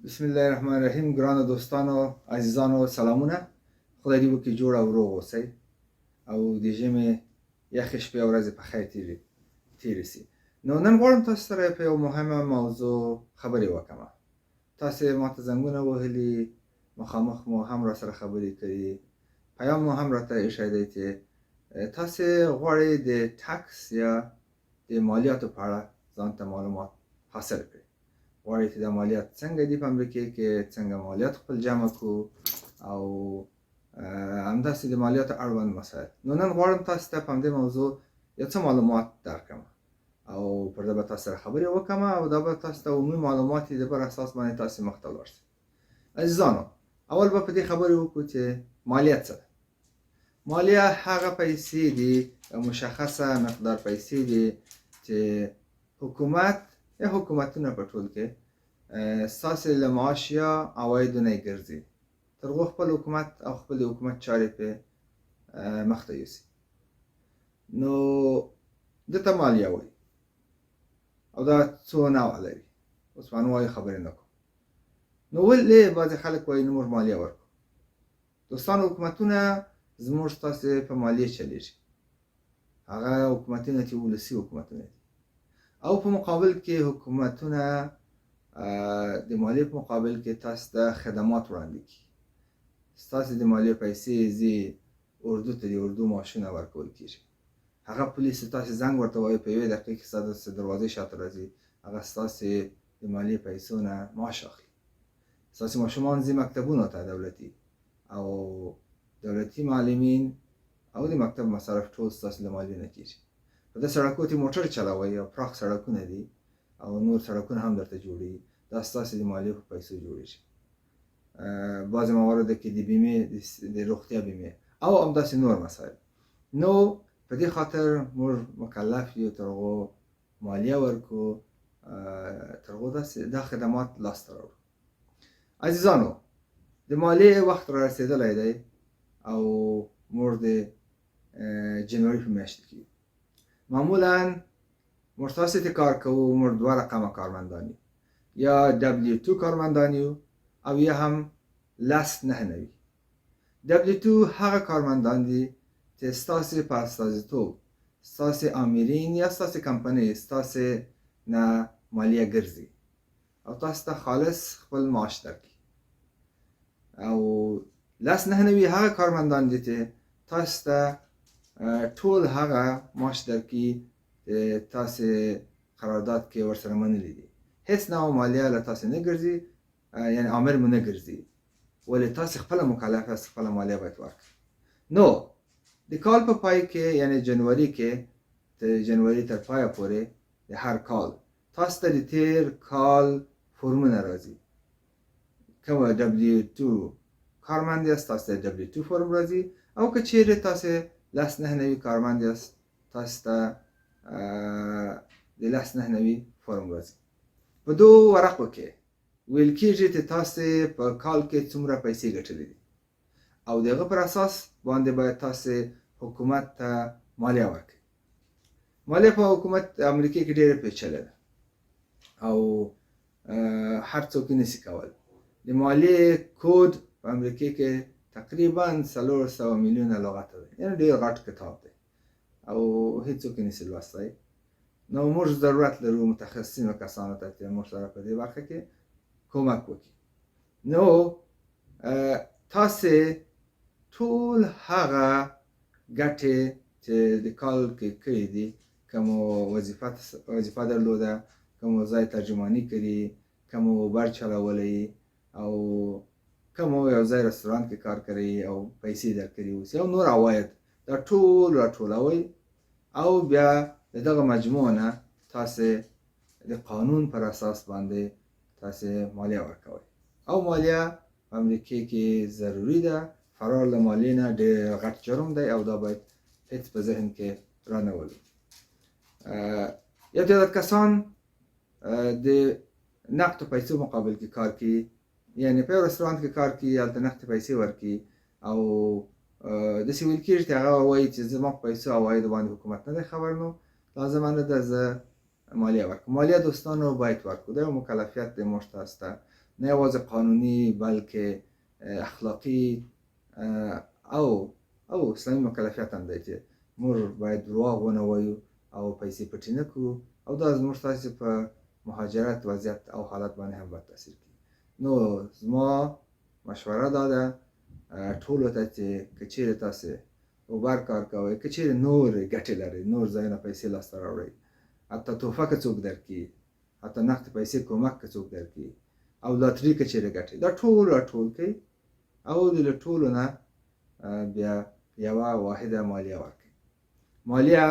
بسم الله الرحمن الرحیم. ګرانو دوستانو عزیزانو سلامونه. خدای دې وکړي جوړ او روغ اوسئ او د ژمي یخې شپې او ورځې په خیر تېرې سي. نو نن غواړم تاسو سره په یو مهمه موضوع خبرې وکړم. تاسې ماته زنګونه وهلي، مخامخ مو هم را سره خبرې کړي، پیام مو هم راته ایښی دی چې تاسې غواړئ د ټکس یا د مالیاتو په اړه ځان ته معلومات حاصل کړئ. غواړئ چې د مالیات څنګه دي په امریکا کې، څنګه مالیات خپل جمع کړو او همداسې د مالیاتو اړوند مسایل. نو نن غواړم تاسو ته په همدې موضوع یو څه معلومات درکړم او پر دې به تاسو سره خبرې وکړم او دا به تاسو ته عمومي معلومات دي پر اساس باندې تاسو مخ ته ولاړ شئ. عزیزانو، اول به په دې خبرې وکړو چې مالیات څه ده. مالیه هغه پیسې دي، مشخصه مقدار پیسې دي چې حکومت یا حکومتونه په ټول کې ستاسې له معاش یا عوایدو نه یې ګرځي تر هغو خپل حکومت او خپل د حکومت چارې پرې مخته یوسي. نو دې ته مالیه وایي او دا څو نوع لري. اوس به انواعو خبرې نه کوم. نو ولې بعضې خلک وایي نه موږ مالیه ورکړو؟ دوستانو، حکومتونه زموږ ستاسې په مالیې چلیږي. هغه حکومتونه چې ولسي حکومتونه دي او په مقابل کې حکومتونه د مالیې په مقابل کې تاسو ته خدمات وړاندې کړي. ستاسې د مالیې پیسې ځي اردو ته، د اردو معاشونه ورکول کېږي. هغه پولیس تاسې زنګ ورته وایي په یوې دقیقې کې ستاسې دروازې شاته راځي، هغه ستاسې د مالیې پیسو نه معاش اخلي. ستاسې ماشومان ځي مکتبونو ته دولتي، او دولتي معلمین او د مکتب مصارف ټول ستاسې له مالیې نه کېږي. په دې سړکو کې موټر چلوئ او پراخ سړکونه دي او نور سړکونه هم درته جوړېږي، دا ستاسې د مالیې په پیسو جوړېږي. بعضې مواردو کې د بیمې، د روغتیا بیمې او همداسې نور مسایل. نو په دې خاطر موږ مکلف یو تر هغو مالیه ورکړو، تر هغو دا خدمات لاسته راوړو. عزیزانو، د مالیې وخت را رسېدلی دی او موږ د جنوري په میاشت کې یو. معمولا موږ تاسې ته کار کوو، موږ دوه رقمه کارمندان یو، یا W2 کارمندان یو او یا هم 1099. W2 هغه کارمندان دي چې ستاسې په استازیتوب ستاسې آمرین یا ستاسې کمپنۍ ستاسې نه مالیه ګرځي او تاسو ته خالص خپل معاش درکړي. او 1099 هغه کارمندان دي چې تاسو ته ټول هغه معاش درکړي چې تاسې قرارداد کې ورسره منلي دي. هیڅ نوع مالیه له تاسې نه ګرځي، یعنې عامر مو نه ګرځي، ولې تاسې خپله مکلف یاست خپله مالیه باید ورکړئ. نو د کال په پای کې، یعنې جنوري کې، د جنوري تر پایه پورې د هر کال تاسو ته د تیر کال فورمونه راځي. کومه W2 کارمند یاست تاسو ته W2 فورم راځي، او که چیرې تاسې 1099 کارمند یاست تاسو ته د 1099 فورم راځي. په دوه ورقو کې ویل کېږي چې تاسې په کال کې څومره پیسې ګټلې دي او د هغه پر اساس باندې باید تاسې حکومت ته مالیه ورکړئ. مالیه په حکومت امریکا کې ډېره پیچلې ده او هر څوک یې نشي کولی. د مالیې کود په امریکا کې تقریبا 400 میلیونه لغته دی، یعنې ډېر غټ کتاب دی او هیڅوک یې نشي لوستی. نو موږ ضرورت لرو متخصصینو کسانو ته چې موږ سره په دې برخه کې کومک وکړي. نو تاسې ټول هغه ګټې چې د کال کې کړي دي، کومو وظیفه درلوده، کومو ځای ترجماني کړي، کومو اوبر چلولی او کومو یو ځای رستورانت کې کار کوي او پیسې درکړي اوسي او نور عواید، دا ټول راټولوئ او بیا د دغه مجموع نه تاسې د قانون پر اساس باندې تاسې مالیه ورکوئ. او مالیه په امریکا کې ضروري ده. فرار له مالیې نه ډېر غټ جرم دی او دا باید هیڅ په ذهن کې رانه ولو. یو تعداد کسان د نقدو پیسو مقابل کې کار کوي، یعنې په یو رستورانت کې کار کوي، هلته نقدې پیسې ورکوي او داسې ویل کېږي چې هغه وایي چې زما په پیسو عوایدو باندې حکومت نه دی خبر، نو لازمه نه ده زه مالیه ورکړم. مالیه دوستانو باید ورکړو، دا یو مکلفیت دی موږ تاسو ته. نه یوازې قانوني بلکې اخلاقی او اسلامي مکلفیت هم دی چې موږ باید دروغ ونه وایو او پیسې پټې نه کړو او دا زموږ تاسې په مهاجرت وضعیت او حالت باندې هم بد تاثیر کوي. نو زما مشوره دا ده ټولو ته چې که چیرې تاسې اوبر کار کوئ، که چیرې نور ګټې لرئ، نور ځایونه پیسې لاسته راوړئ، حتی تحفه که څوک درکړي، حتی نقد پیسې کومک که څوک درکړي او لاتري که چیرې ګټئ، دا ټول راټول کړئ او د ټولو نه بیا یوه واحده مالیه ورکړئ. مالیه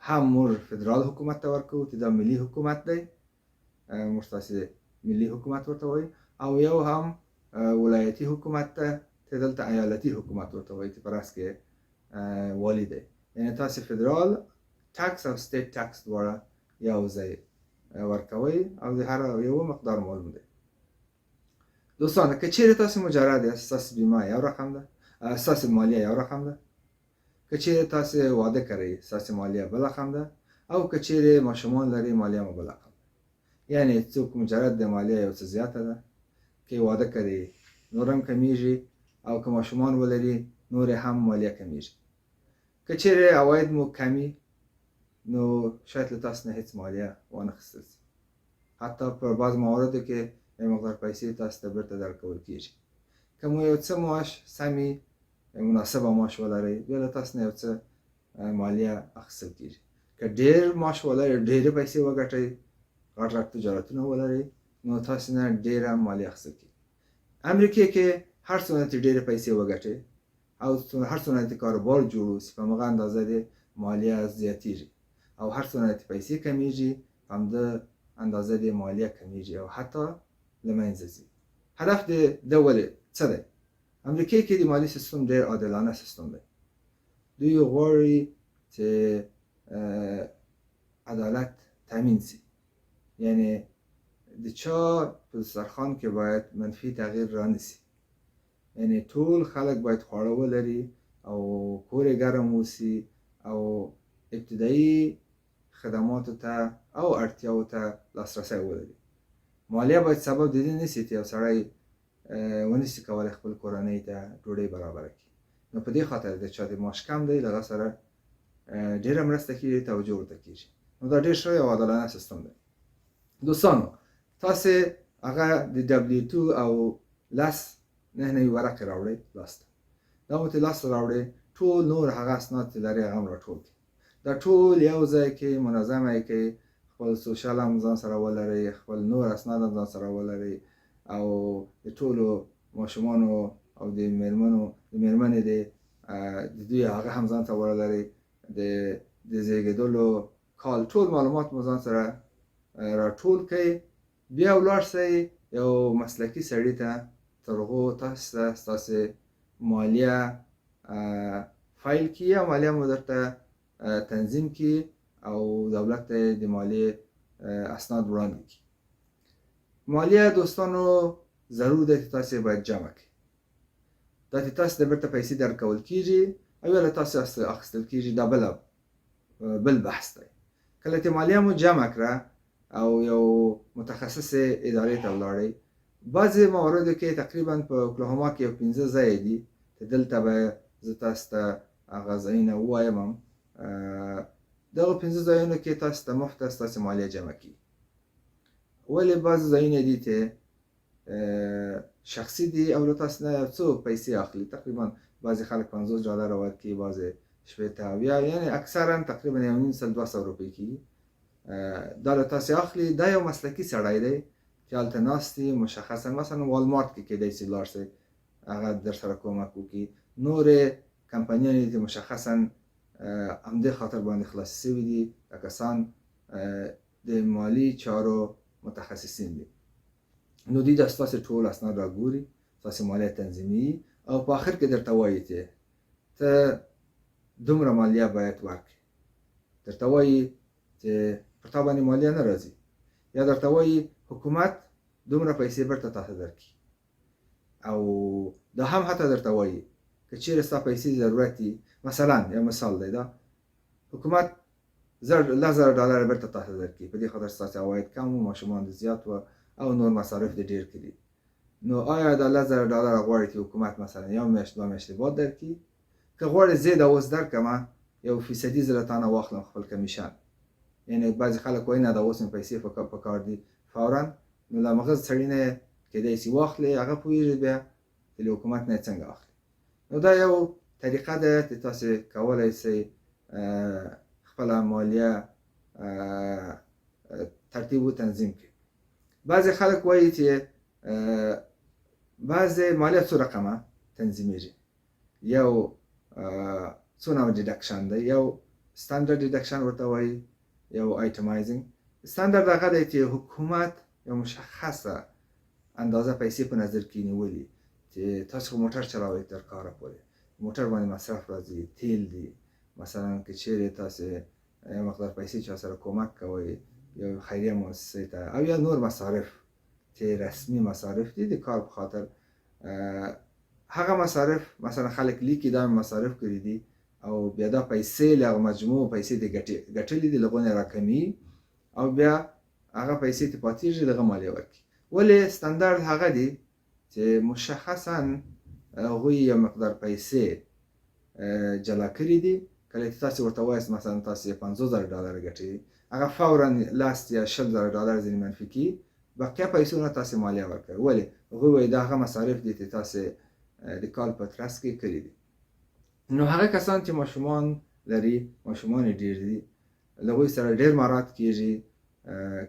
هم موږ فدرال حکومت ته ورکوو چې دا ملي حکومت دی، موږ تاسې ملي حکومت ورته وایي، او یو هم ولایتي حکومت ته چې دلته ایالتي حکومت ورته وایي چې په راس کې والی دی. یعنې تاسې فدرال ټکس او سټیټ ټکس دواړه یو ځای ورکوئ او د هر یو مقدار معلوم دی. دوستان که چیرې تاسې مجرد یاست، ستاسې بیمه یو رقم ده، ستاسې مالیه یو رقم ده، که چیرې تاسې واده کړئ ستاسې مالیه بل رقم ده، او که چیرې ماشومان لرئ مالیه مو بل رقم ده. یعنې څوک مجرد د مالیه یو څه زیاته ده، که واده کړئ نور هم کمیږي، او که ماشومان ولري نور هم مالیه کمیږي. که چیرې عواید مو کمی نو شاید له تاسو نه هیڅ مالیه وانخیستل شي، حتی په بعض مواردو کې یو مقدار پیسې تاسو ته بیرته درکول کیږي. که مو یو څه معاش سمې مناسبه معاش ولرئ بیا له تاسو نه یو څه مالیه اخیستل کیږي. که ډېر معاش ولرئ، ډېرې پیسې وګټئ، غټ غټ تجارتونه ولرئ، نو تاسو نه ډېره مالیه اخیستل کیږي. امریکا کې هر څومره چې ډېرې پیسې وګټئ او هر څومره چې کاروبار جوړ وسي په همغه اندازه د مالیه زیاتیږي، او هر څومره چې پیسې کمیږي همده اندازه د مالیه کمیږي او حتی له منځه ځي. هدف د ولې څه دی؟ امریکا کې د مالی سیستم ډېر عادلانه سیستم دی. دوی غواړي چې عدالت تامین سي، یعنی د چا په دسترخوان کې باید منفي تغییر رانسي، یعنی ټول خلک باید خواړه ولري او کور یې ګرم اوسي او ابتدایي خدماتو ته او اړتیاو ته لاسرسی ولري. مالیه باید سبب د دې نسي چې یو سړی ونسي کولی خپل کورنۍ ته ډوډۍ برابره کړي. نو په دې خاطر د چا د معاش کم دی له هغه سره ډېره مرسته کېږي، توجه ورته کېږي. نو دا ډېر ښه او عادلانه سیستم دی. دوستانو تاسې هغه د W2 او لس نهنوي ورقې راوړئ لاسته. دا مو چې لاسته راوړئ، ټول نور هغه اسناد چې لرئ هغه هم راټول کړئ. دا ټول یو ځای کې منظمه یې کړئ، خپل سوشل هم ځان سره ولرئ، خپل نور اسناد هم ځان سره ولرئ، او د ټولو ماشومانو او د مېرمنې د دوی هغه هم ځان ته ولرئ، د زیږېدلو کال ټول معلومات مو ځان سره راټول کړئ. بیا ولاړ شئ یو مسلکي سړي ته، تر هغو تاسو ته ستاسې مالیه فایل کړي او مالیه مو درته تنظیم کړي او دولت ته د مالیې اسناد وړاندې کړي. مالیه دوستانو ضرور ده چې تاسې باید جمع کړئ. دا چې تاسو ته بیرته پیسې درکول کېږي او یا له تاسو اخیستل کېږي، دا بل بحث دی. کله چې مالیه مو جمع کړه او یو متخصصې ادارې ته ولاړئ، بعضې مواردو کې تقریبا په اوکلاهوما کې یو 15 ځایه دي چې دلته به زه تاسو ته هغه ځایونه ووایم. دغه 15 ځایونو کې تاسو ته مفته ستاسې مالیه جمع کړي. ولې بعضې ځایونه دي چې شخصي دي او له تاسو نه یو څو پیسې اخلي، تقریبا بعضې خلک $50 ورکوي، بعضې 80 یعنی اکثرا تقریبا 1.5 روپۍ کېږي. دا له تاسې اخلي. دا یو مسلکي سړی دی چې هلته ناست دي، مشخصا مثلا والمارت کې کیدای شي لاړ شئ، هغه در سره کومک وکړي. نورې کمپنیانې دي مشخصا همدې خاطر باندې خلاصې شوي دي، کسان د مالي چارو متخصصین دي. نو دوی د ستاسې ټول اسناد راګوري، ستاسې مالیه تنظیموي او په آخر کې درته وایي چې ته دومره مالیه باید ورکړې. درته وایي چې پر تا باندې مالیه نه راځي، یا درته وایي حکومت دومره پیسې بیرته تاسو درکړي. او دا هم حتی درته وایي که چیرې ستا پیسې ضرورت دي، مثلا یو مثال دی، دا حکومت $10,000 بیرته تاسو درکړي، په دې خاطر ستاسې عواید کم و، ماشومان دې زیات و او نور مصارف دې ډېر کړي. نو آیا دا $10,000 غواړي چې حکومت مثلا یو میاشت 2 میاشتې بعد درکړي، که غواړي زه دا اوس درکړم 1% زه له تانه واخلم خپل کمیشن. یعنی بعضې خلک وایي نه دا اوس مې پیسې په کار دي فورا، نو له مغز سړي نه کیدای شي واخلي، هغه پوهېږي بیا چې له حکومت نه یې څنګه اخلي. نو دا یو طریقه ده چې تاسې کولی شئ خپله مالیه ترتیب و تنظیم کړئ. بعضې خلک وایي چې بعضې مالیه څو رقمه تنظیمیږي، یو څو نوع ډیډکشن دی، یو سټنډرډ ډیډکشن ورته وایي، یو آیټمایزینګ. سټنډرډ هغه دی چې حکومت یو مشخصه اندازه پیسې په نظر کې نیولي چې تاسو موټر چلاوئ تر کاره پورې، موټر باندې مصرف راځي، تیل دي، مثلا که چیرې تاسې یو مقدار پیسې چا سره کمک کوئ یو خیریه مؤسسې ته، او یا نور مصارف چې رسمي مصارف دي د کار په خاطر، هغه مصارف مثلا خلک لیکي دا مصارف کړي دي او بیا دا پیسې له هغه مجموع پیسې دې ګټلې دي لغونه راکمي او بیا هغه پیسې ته پاتېږي دغه مالیه ورکړي. ولې سټنډرډ هغه دی چې مشخصا هغوی یو مقدار پیسې جلا کړي دي، کله چې تاسې ورته وایاست مثلا تاسې $50,000 ګټئ، هغه فورا لاست یا $10,000 ځینې منفي کړي، بقیه پیسو نه تاسې مالیه ورکوئ. ولې؟ هغوی وایي دا هغه مصارف دي چې تاسې د کال په ترڅ کې کړي دي. نو هغه کسان چې ماشومان لري، ماشومان یې ډېر دي، له هغوی سره ډېر مراعات کېږي،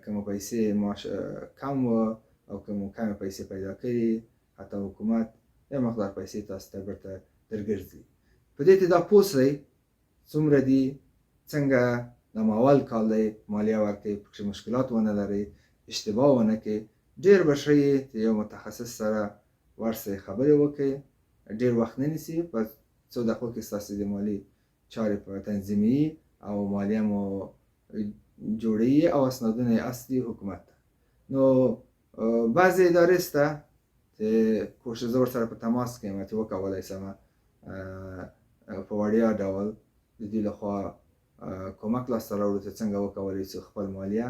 که مو پیسې کم وه او که مو کمې پیسې پیدا کړي، حتی حکومت یو مقدار پیسې تاسو ته بېرته درګرځي. په دې کې دا پوه شئ څومره دي، څنګه د اول کال دی مالیه ورکړئ، پکې مشکلات ونه لرئ، اشتباه ونه کړئ. ډېر به ښه یې چې یو متخصص سره ورسئ، خبرې وکړئ، ډېر وخت نه نیسي، په څو دقیقو کې ستاسې د مالي چارې په تنظیمي او مالیه مو جوړوي او اسنادونه یې اصلي حکومت ته. نو بعضې ادارې شته چې کوشش زه ورسره په تماس کې یم چې وکولی شم په وړیا ډول د دوی لخوا کومک لاسته راوړو چې څنګه وکولی شو خپل مالیه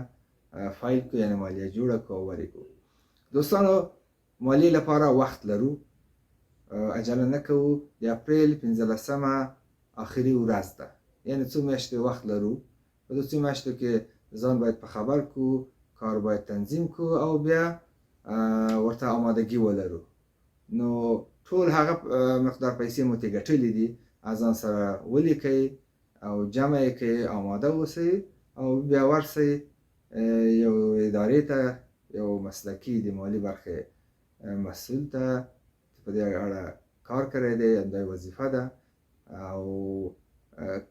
فایل کړو، یعنې مالیه جوړه کړو او ورکړو. دوستانو، مالیې لپاره وخت لرو، عجله نه کوو. د اپریل 15مه آخري ورځ ده، یعنې څو میاشتې وخت لرو. په دې څو میاشتو کې ځان باید په خبر کړو، کار باید تنظیم کړو او بیا ورته آمادګي ولرو. نو ټول هغه مقدار پیسې مو ترې ګټلې دي ځان سره ولیکئ او جمع یې کړئ، آماده اوسئ او بیا ورسئ یو ادارې ته، یو مسلکي د مالي برخې مسؤل ته چې په دې اړه کار کړی دی، دا وظیفه ده. او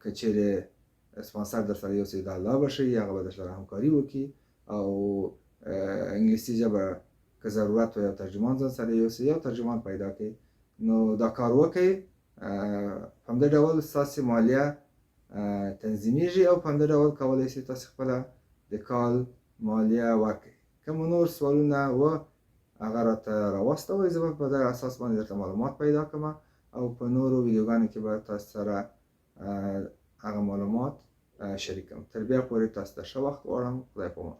که چیرې سپانسر در سره یو څه د الله به ښي، هغه به در سره همکاري وکړي او انګلیسي ژبه که ضرورت وي یو ترجمان ځان سره یوسئ، یو ترجمان پیدا کړئ. نو دا کار وکړئ، په همدې ډول ستاسې مالیه تنظیمیږي او په همدې ډول کولی شئ تاسې خپله د کال مالیه ورکړئ. که مو نور سوالونه وه هغه راته راواستوئ، زه به په دغه اساس باندې درته معلومات پیدا کړم او په نورو ویډیوګانو کې به تاسو سره هغه معلومات شریکوم. تر بیا پورې تاسو ته ښه وخت غواړم. خدای په امان.